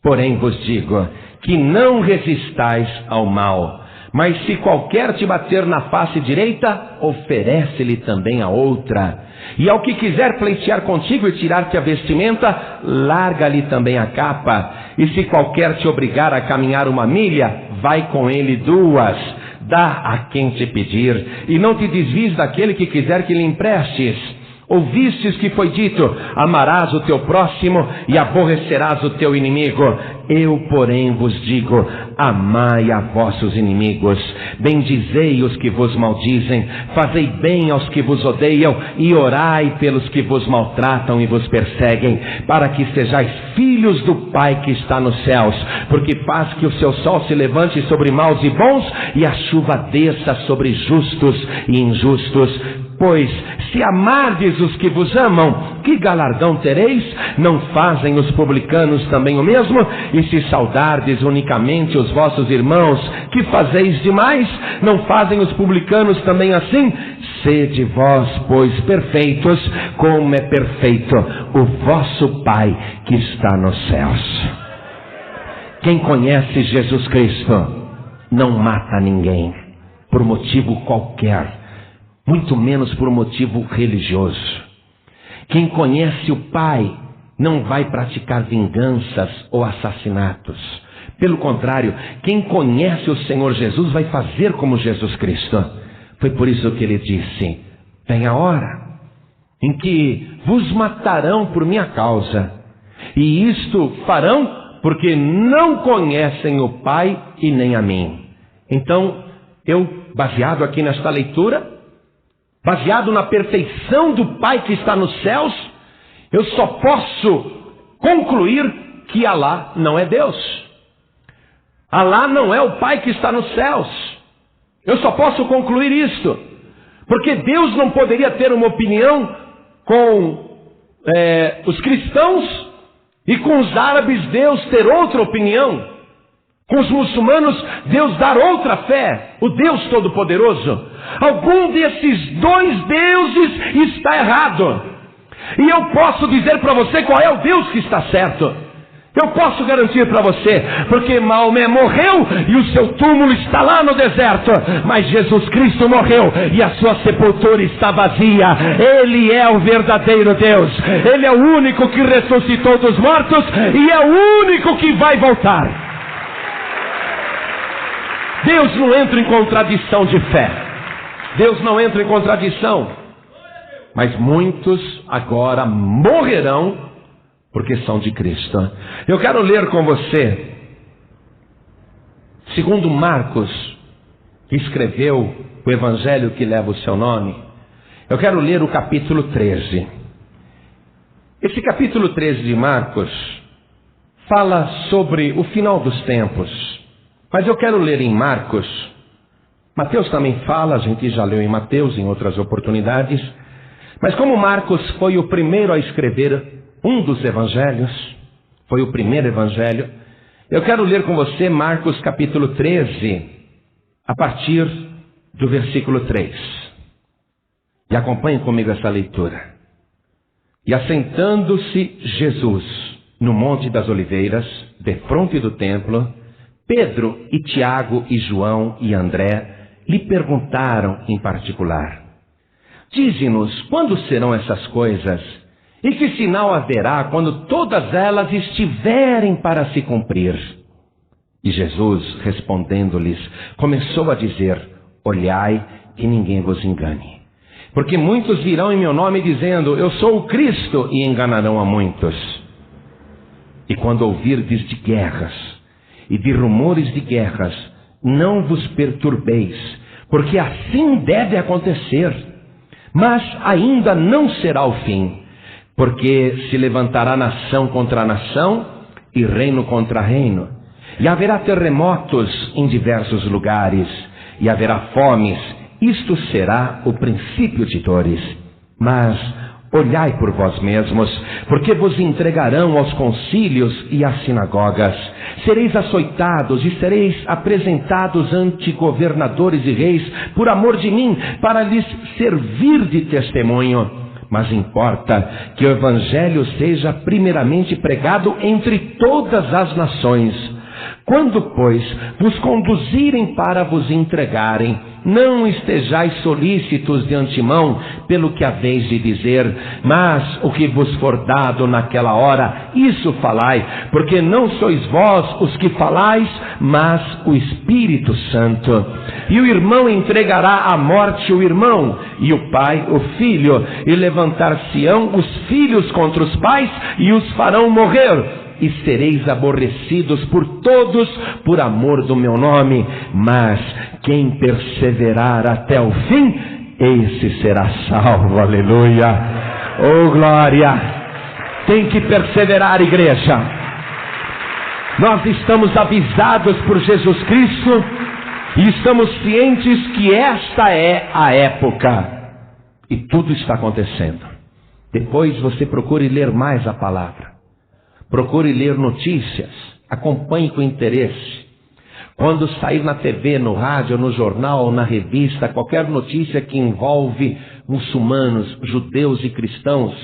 porém vos digo, que não resistais ao mal, mas se qualquer te bater na face direita, oferece-lhe também a outra. E ao que quiser pleitear contigo e tirar-te a vestimenta, larga-lhe também a capa. E se qualquer te obrigar a caminhar 1 milha, vai com ele 2. Dá a quem te pedir, e não te desvies daquele que quiser que lhe emprestes. Ouvistes que foi dito, amarás o teu próximo e aborrecerás o teu inimigo. Eu, porém, vos digo, amai a vossos inimigos, bendizei os que vos maldizem, fazei bem aos que vos odeiam, e orai pelos que vos maltratam e vos perseguem, para que sejais filhos do Pai que está nos céus, porque faz que o seu sol se levante sobre maus e bons, e a chuva desça sobre justos e injustos. Pois, se amardes os que vos amam, que galardão tereis? Não fazem os publicanos também o mesmo? E se saudardes unicamente os vossos irmãos, que fazeis demais? Não fazem os publicanos também assim? Sede vós, pois, perfeitos, como é perfeito o vosso Pai que está nos céus. Quem conhece Jesus Cristo não mata ninguém, por motivo qualquer, muito menos por motivo religioso. Quem conhece o Pai não vai praticar vinganças ou assassinatos. Pelo contrário, quem conhece o Senhor Jesus vai fazer como Jesus Cristo. Foi por isso que ele disse, vem a hora em que vos matarão por minha causa. E isto farão porque não conhecem o Pai e nem a mim. Então, eu, baseado aqui nesta leitura, baseado na perfeição do Pai que está nos céus, eu só posso concluir que Alá não é Deus. Alá não é o Pai que está nos céus. Eu só posso concluir isto, porque Deus não poderia ter uma opinião com os cristãos e com os árabes Deus ter outra opinião. Com os muçulmanos, Deus dar outra fé, o Deus Todo-Poderoso. Algum desses dois deuses está errado. E eu posso dizer para você qual é o Deus que está certo. Eu posso garantir para você, porque Maomé morreu e o seu túmulo está lá no deserto. Mas Jesus Cristo morreu e a sua sepultura está vazia. Ele é o verdadeiro Deus. Ele é o único que ressuscitou dos mortos e é o único que vai voltar. Deus não entra em contradição de fé. Deus não entra em contradição. Mas muitos agora morrerão porque são de Cristo. Eu quero ler com você, segundo Marcos, que escreveu o evangelho que leva o seu nome. Eu quero ler o capítulo 13. Esse capítulo 13 de Marcos fala sobre o final dos tempos. Mas eu quero ler em Marcos. Mateus também fala, a gente já leu em Mateus em outras oportunidades. Mas como Marcos foi o primeiro a escrever um dos evangelhos, foi o primeiro evangelho, eu quero ler com você Marcos capítulo 13, a partir do versículo 3. E acompanhe comigo essa leitura. E assentando-se Jesus no Monte das Oliveiras, defronte do templo, Pedro e Tiago e João e André lhe perguntaram em particular: dize-nos, quando serão essas coisas? E que sinal haverá quando todas elas estiverem para se cumprir? E Jesus, respondendo-lhes, começou a dizer: olhai que ninguém vos engane. Porque muitos virão em meu nome dizendo: eu sou o Cristo, e enganarão a muitos. E quando ouvirdes de guerras e de rumores de guerras, não vos perturbeis, porque assim deve acontecer. Mas ainda não será o fim, porque se levantará nação contra nação e reino contra reino. E haverá terremotos em diversos lugares, e haverá fomes. Isto será o princípio de dores. Mas olhai por vós mesmos, porque vos entregarão aos concílios e às sinagogas. Sereis açoitados e sereis apresentados ante governadores e reis, por amor de mim, para lhes servir de testemunho. Mas importa que o evangelho seja primeiramente pregado entre todas as nações. Quando, pois, vos conduzirem para vos entregarem, não estejais solícitos de antemão pelo que haveis de dizer, mas o que vos for dado naquela hora, isso falai, porque não sois vós os que falais, mas o Espírito Santo. E o irmão entregará à morte o irmão, e o pai o filho, e levantar-se-ão os filhos contra os pais, e os farão morrer. E sereis aborrecidos por todos por amor do meu nome, mas quem perseverar até o fim, esse será salvo. Aleluia! Oh glória! Tem que perseverar, igreja. Nós estamos avisados por Jesus Cristo e estamos cientes que esta é a época e tudo está acontecendo. Depois você procure ler mais a palavra. Procure ler notícias, acompanhe com interesse. Quando sair na TV, no rádio, no jornal, na revista, qualquer notícia que envolve muçulmanos, judeus e cristãos,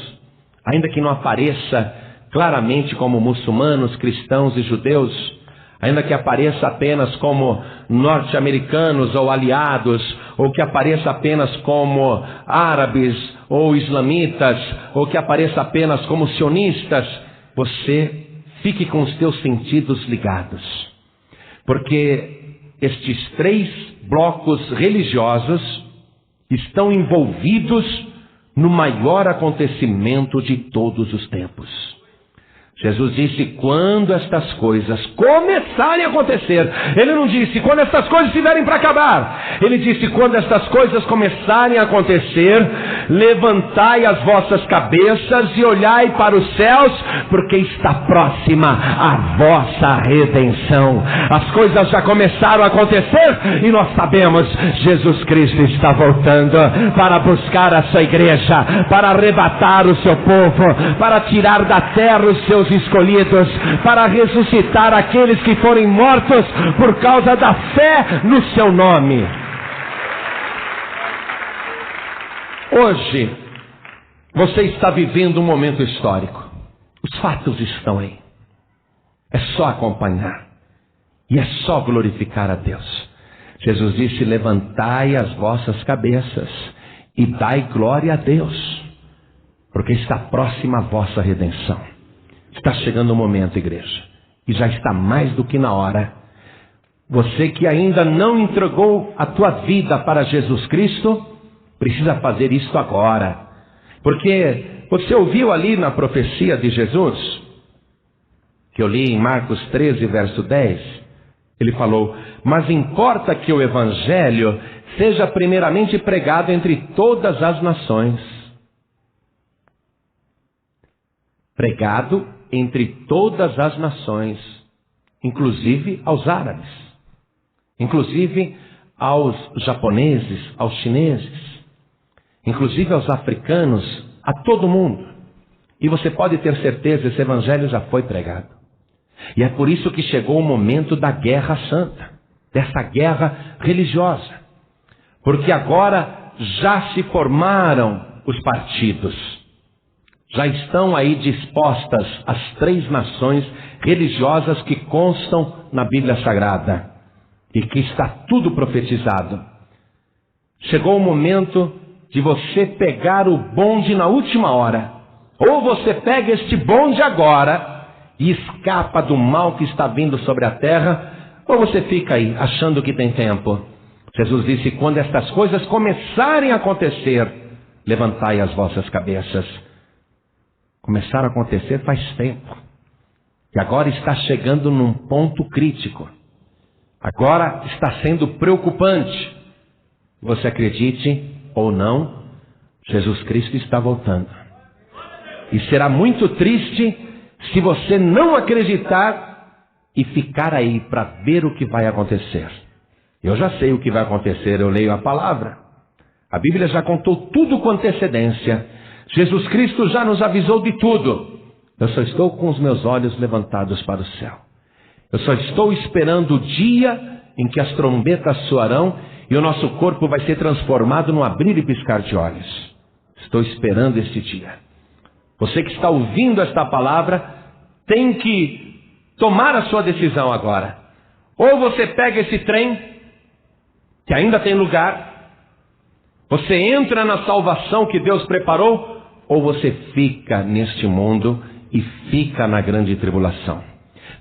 ainda que não apareça claramente como muçulmanos, cristãos e judeus, ainda que apareça apenas como norte-americanos ou aliados, ou que apareça apenas como árabes ou islamitas, ou que apareça apenas como sionistas, você fique com os teus sentidos ligados, porque estes 3 blocos religiosos estão envolvidos no maior acontecimento de todos os tempos. Jesus disse: quando estas coisas começarem a acontecer. Ele não disse quando estas coisas estiverem para acabar. Ele disse: quando estas coisas começarem a acontecer, levantai as vossas cabeças e olhai para os céus, porque está próxima a vossa redenção. As coisas já começaram a acontecer e nós sabemos, Jesus Cristo está voltando para buscar a sua igreja, para arrebatar o seu povo, para tirar da terra os seus escolhidos, para ressuscitar aqueles que forem mortos por causa da fé no seu nome. Hoje você está vivendo um momento histórico. Os fatos estão aí. É só acompanhar e é só glorificar a Deus. Jesus disse: levantai as vossas cabeças e dai glória a Deus, porque está próxima a vossa redenção. Está chegando o momento, igreja, e já está mais do que na hora. Você que ainda não entregou a tua vida para Jesus Cristo, precisa fazer isso agora. Porque você ouviu ali na profecia de Jesus, que eu li em Marcos 13, verso 10, ele falou: mas importa que o evangelho seja primeiramente pregado entre todas as nações. Pregado entre todas as nações, inclusive aos árabes, inclusive aos japoneses, aos chineses, inclusive aos africanos, a todo mundo. E você pode ter certeza, esse evangelho já foi pregado. E é por isso que chegou o momento da guerra santa. dessa guerra religiosa. Porque agora já se formaram os partidos. Já estão aí dispostas as 3 nações religiosas que constam na Bíblia Sagrada. E que está tudo profetizado. Chegou o momento de você pegar o bonde na última hora. Ou você pega este bonde agora e escapa do mal que está vindo sobre a terra, ou você fica aí achando que tem tempo. Jesus disse: quando estas coisas começarem a acontecer, levantai as vossas cabeças. Começaram a acontecer faz tempo. E agora está chegando num ponto crítico. Agora está sendo preocupante. Você acredite ou não, Jesus Cristo está voltando. E será muito triste se você não acreditar e ficar aí para ver o que vai acontecer. Eu já sei o que vai acontecer, eu leio a palavra. A Bíblia já contou tudo com antecedência. Jesus Cristo já nos avisou de tudo. Eu só estou com os meus olhos levantados para o céu. Eu só estou esperando o dia em que as trombetas soarão e o nosso corpo vai ser transformado num abrir e piscar de olhos. Estou esperando esse dia. Você que está ouvindo esta palavra tem que tomar a sua decisão agora. Ou você pega esse trem, que ainda tem lugar, você entra na salvação que Deus preparou, ou você fica neste mundo e fica na grande tribulação.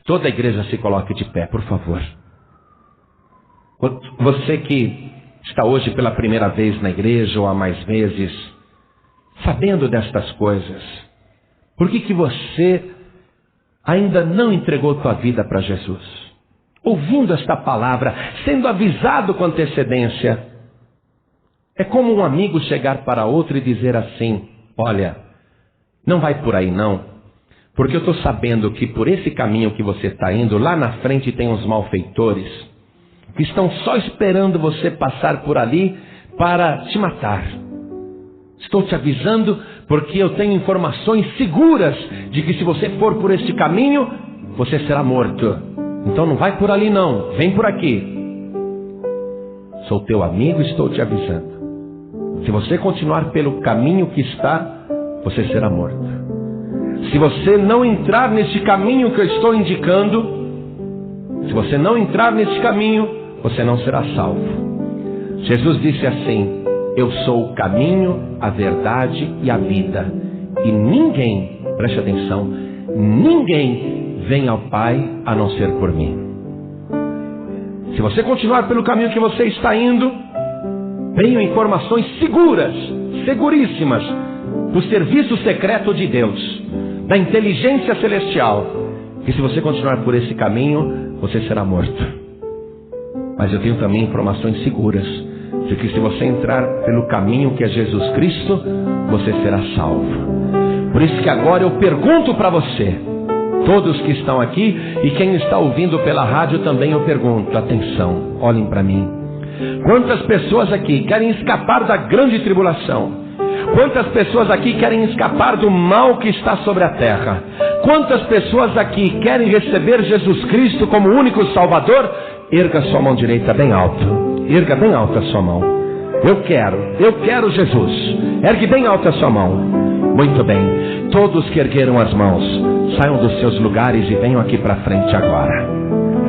Toda a igreja se coloque de pé, por favor. Você que está hoje pela primeira vez na igreja ou há mais vezes, sabendo destas coisas, por que você ainda não entregou tua vida para Jesus? Ouvindo esta palavra, sendo avisado com antecedência, é como um amigo chegar para outro e dizer assim: olha, não vai por aí não, porque eu estou sabendo que por esse caminho que você está indo, lá na frente tem uns malfeitores que estão só esperando você passar por ali para te matar. Estou te avisando porque eu tenho informações seguras de que se você for por este caminho, você será morto. Então não vai por ali não, vem por aqui. Sou teu amigo e estou te avisando. Se você continuar pelo caminho que está, você será morto. Se você não entrar neste caminho que eu estou indicando, se você não entrar neste caminho, você não será salvo. Jesus disse assim: eu sou o caminho, a verdade e a vida. E ninguém, preste atenção, ninguém vem ao Pai a não ser por mim. Se você continuar pelo caminho que você está indo, tenho informações seguras, seguríssimas, do serviço secreto de Deus, da inteligência celestial, que se você continuar por esse caminho, você será morto. Mas eu tenho também informações seguras de que se você entrar pelo caminho que é Jesus Cristo, você será salvo. Por isso que agora eu pergunto para você, todos que estão aqui e quem está ouvindo pela rádio também eu pergunto, atenção, olhem para mim. Quantas pessoas aqui querem escapar da grande tribulação? Quantas pessoas aqui querem escapar do mal que está sobre a terra? Quantas pessoas aqui querem receber Jesus Cristo como único Salvador? Erga sua mão direita bem alto. Erga bem alta a sua mão. Eu quero Jesus. Ergue bem alta a sua mão. Muito bem. Todos que ergueram as mãos, saiam dos seus lugares e venham aqui para frente agora.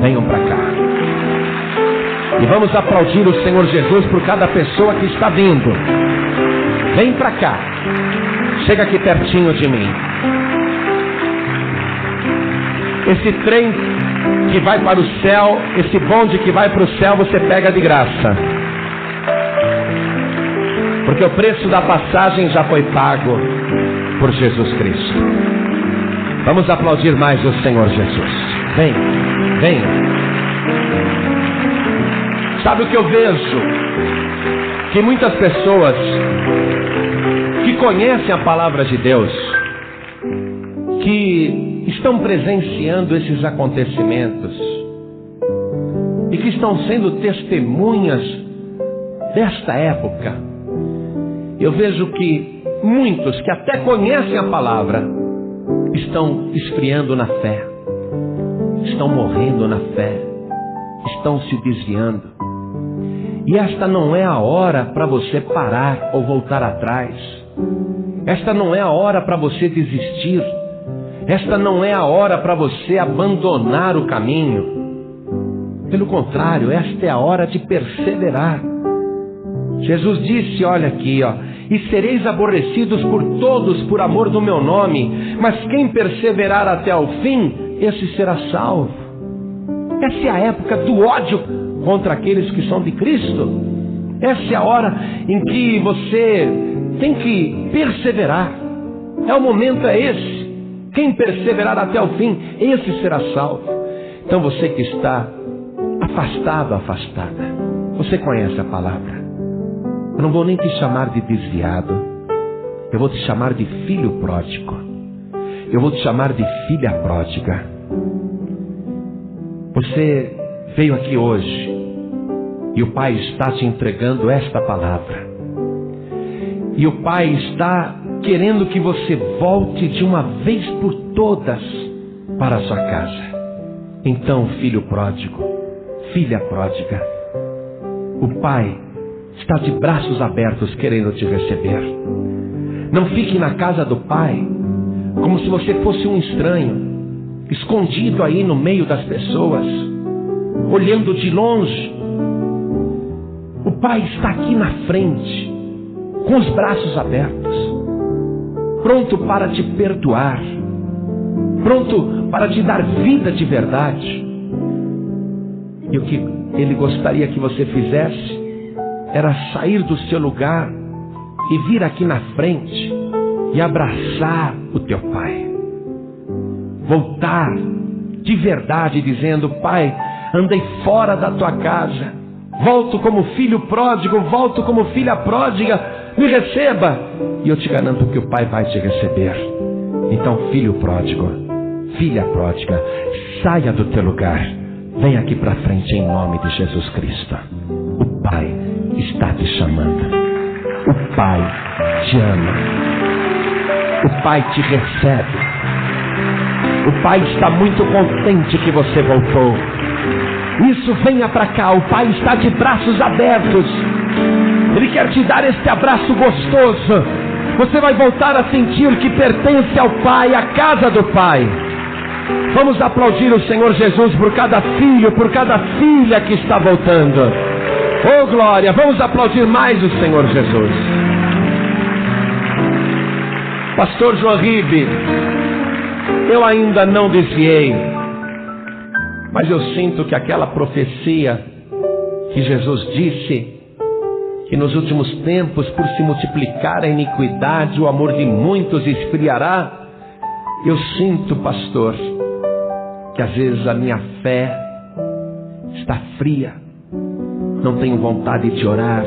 Venham para cá. E vamos aplaudir o Senhor Jesus por cada pessoa que está vindo. Vem para cá. Chega aqui pertinho de mim. Esse trem que vai para o céu, esse bonde que vai para o céu, você pega de graça. Porque o preço da passagem já foi pago por Jesus Cristo. Vamos aplaudir mais o Senhor Jesus. Vem, vem. Sabe o que eu vejo? Que muitas pessoas que conhecem a palavra de Deus, que estão presenciando esses acontecimentos e que estão sendo testemunhas desta época, eu vejo que muitos que até conhecem a palavra estão esfriando na fé, estão morrendo na fé, estão se desviando. E esta não é a hora para você parar ou voltar atrás. Esta não é a hora para você desistir. Esta não é a hora para você abandonar o caminho. Pelo contrário, esta é a hora de perseverar. Jesus disse, olha aqui, e sereis aborrecidos por todos por amor do meu nome, mas quem perseverar até o fim, esse será salvo. Essa é a época do ódio contra aqueles que são de Cristo. Essa é a hora em que você tem que perseverar. O momento é esse. Quem perseverar até o fim, esse será salvo. Então você que está afastado, afastada, você conhece a palavra. Eu não vou nem te chamar de desviado. Eu vou te chamar de filho pródigo. Eu vou te chamar de filha pródiga. Você veio aqui hoje e o Pai está te entregando esta palavra. E o Pai está querendo que você volte de uma vez por todas para a sua casa. Então, filho pródigo, filha pródiga, o Pai está de braços abertos querendo te receber. Não fique na casa do Pai como se você fosse um estranho, escondido aí no meio das pessoas, olhando de longe. O Pai está aqui na frente, com os braços abertos, pronto para te perdoar, pronto para te dar vida de verdade. E o que Ele gostaria que você fizesse era sair do seu lugar e vir aqui na frente e abraçar o teu Pai. Voltar de verdade dizendo, Pai, andei fora da tua casa, volto como filho pródigo, volto como filha pródiga, me receba. E eu te garanto que o Pai vai te receber. Então, filho pródigo, filha pródiga, saia do teu lugar, vem aqui para frente em nome de Jesus Cristo. O Pai está te chamando. O Pai te ama. O Pai te recebe. O Pai está muito contente que você voltou. Isso, venha para cá. O Pai está de braços abertos. Ele quer te dar este abraço gostoso. Você vai voltar a sentir que pertence ao Pai, à casa do Pai. Vamos aplaudir o Senhor Jesus por cada filho, por cada filha que está voltando. Oh glória, vamos aplaudir mais o Senhor Jesus. Pastor João Ribe, eu ainda não desviei, mas eu sinto que aquela profecia que Jesus disse, que nos últimos tempos, por se multiplicar a iniquidade, o amor de muitos esfriará. Eu sinto, pastor, que às vezes a minha fé está fria. Não tenho vontade de orar,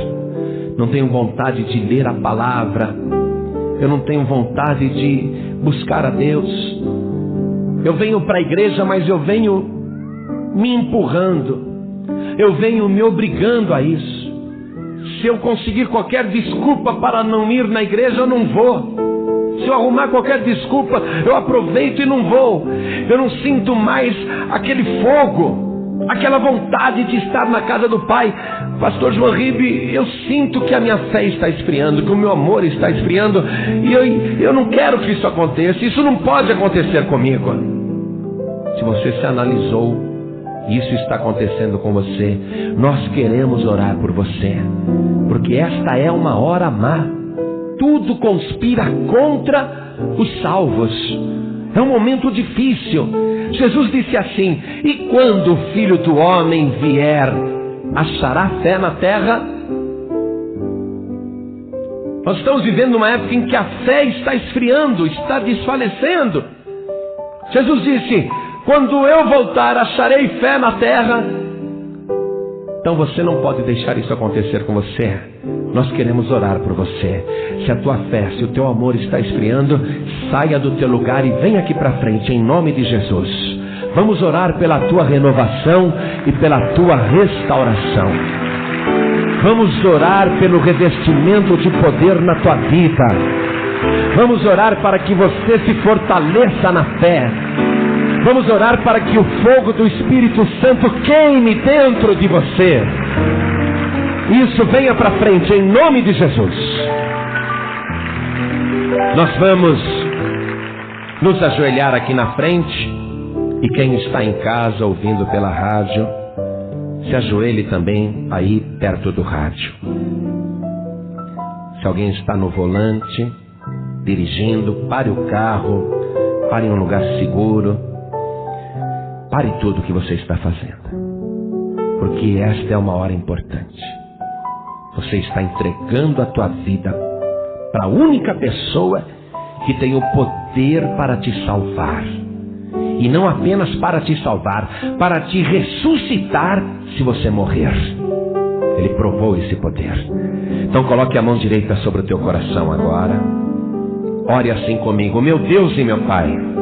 não tenho vontade de ler a palavra, eu não tenho vontade de buscar a Deus. Eu venho para a igreja, mas eu venho me empurrando, eu venho me obrigando a isso. Se eu conseguir qualquer desculpa para não ir na igreja, eu não vou. Se eu arrumar qualquer desculpa, eu aproveito e não vou. Eu não sinto mais aquele fogo, aquela vontade de estar na casa do Pai. Pastor João Ribe, eu sinto que a minha fé está esfriando, que o meu amor está esfriando, e eu não quero que isso aconteça. Isso não pode acontecer comigo. Se você se analisou, isso está acontecendo com você, nós queremos orar por você, porque esta é uma hora má. Tudo conspira contra os salvos. É um momento difícil. Jesus disse assim: e quando o Filho do Homem vier, achará fé na terra? Nós estamos vivendo uma época em que a fé está esfriando, está desfalecendo. Jesus disse: quando eu voltar, acharei fé na terra? Então você não pode deixar isso acontecer com você. Nós queremos orar por você. Se a tua fé, se o teu amor está esfriando, saia do teu lugar e vem aqui para frente em nome de Jesus. Vamos orar pela tua renovação e pela tua restauração. Vamos orar pelo revestimento de poder na tua vida. Vamos orar para que você se fortaleça na fé. Vamos orar para que o fogo do Espírito Santo queime dentro de você. Isso, venha para frente, em nome de Jesus. Nós vamos nos ajoelhar aqui na frente. E quem está em casa ouvindo pela rádio, se ajoelhe também aí perto do rádio. Se alguém está no volante, dirigindo, pare o carro, pare em um lugar seguro. Pare tudo o que você está fazendo. Porque esta é uma hora importante. Você está entregando a tua vida para a única pessoa que tem o poder para te salvar. E não apenas para te salvar, para te ressuscitar se você morrer. Ele provou esse poder. Então coloque a mão direita sobre o teu coração agora. Ore assim comigo. Meu Deus e meu Pai,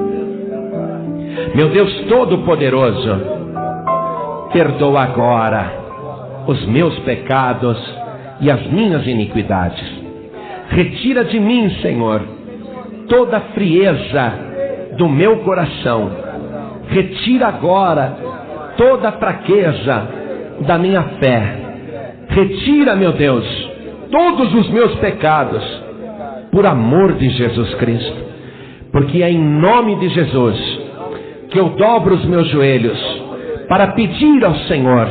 meu Deus Todo-Poderoso, perdoa agora os meus pecados e as minhas iniquidades. Retira de mim, Senhor, toda a frieza do meu coração. Retira agora toda a fraqueza da minha fé. Retira, meu Deus, todos os meus pecados, por amor de Jesus Cristo. Porque é em nome de Jesus que eu dobro os meus joelhos para pedir ao Senhor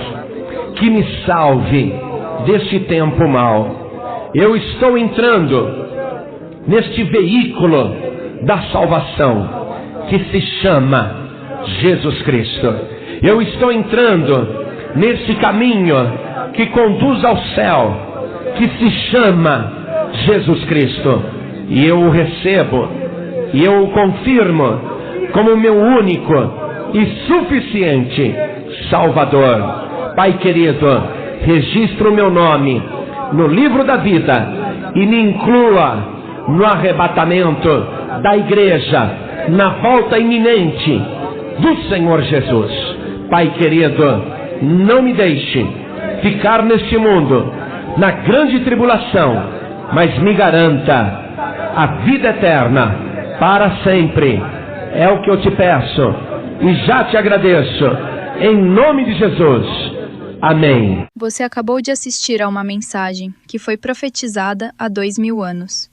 que me salve deste tempo mau. Eu estou entrando neste veículo da salvação que se chama Jesus Cristo. Eu estou entrando nesse caminho que conduz ao céu, que se chama Jesus Cristo. E eu o recebo, e eu o confirmo como meu único e suficiente Salvador. Pai querido, registra o meu nome no livro da vida e me inclua no arrebatamento da igreja, na volta iminente do Senhor Jesus. Pai querido, não me deixe ficar neste mundo na grande tribulação, mas me garanta a vida eterna para sempre. É o que eu te peço e já te agradeço, em nome de Jesus. Amém. Você acabou de assistir a uma mensagem que foi profetizada há 2000 anos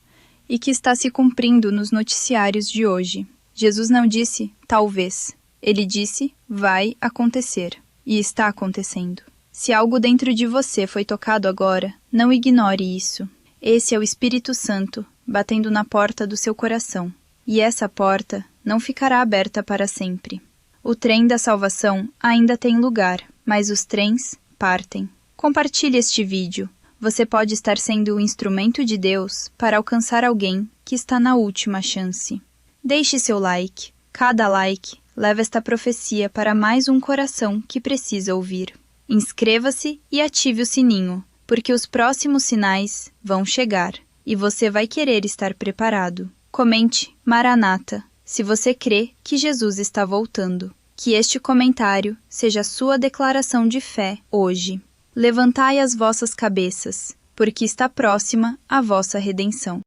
e que está se cumprindo nos noticiários de hoje. Jesus não disse talvez, ele disse vai acontecer e está acontecendo. Se algo dentro de você foi tocado agora, não ignore isso. Esse é o Espírito Santo batendo na porta do seu coração. E essa porta não ficará aberta para sempre. O trem da salvação ainda tem lugar, mas os trens partem. Compartilhe este vídeo. Você pode estar sendo o instrumento de Deus para alcançar alguém que está na última chance. Deixe seu like. Cada like leva esta profecia para mais um coração que precisa ouvir. Inscreva-se e ative o sininho, porque os próximos sinais vão chegar e você vai querer estar preparado. Comente Maranata se você crê que Jesus está voltando. Que este comentário seja sua declaração de fé hoje. Levantai as vossas cabeças, porque está próxima a vossa redenção.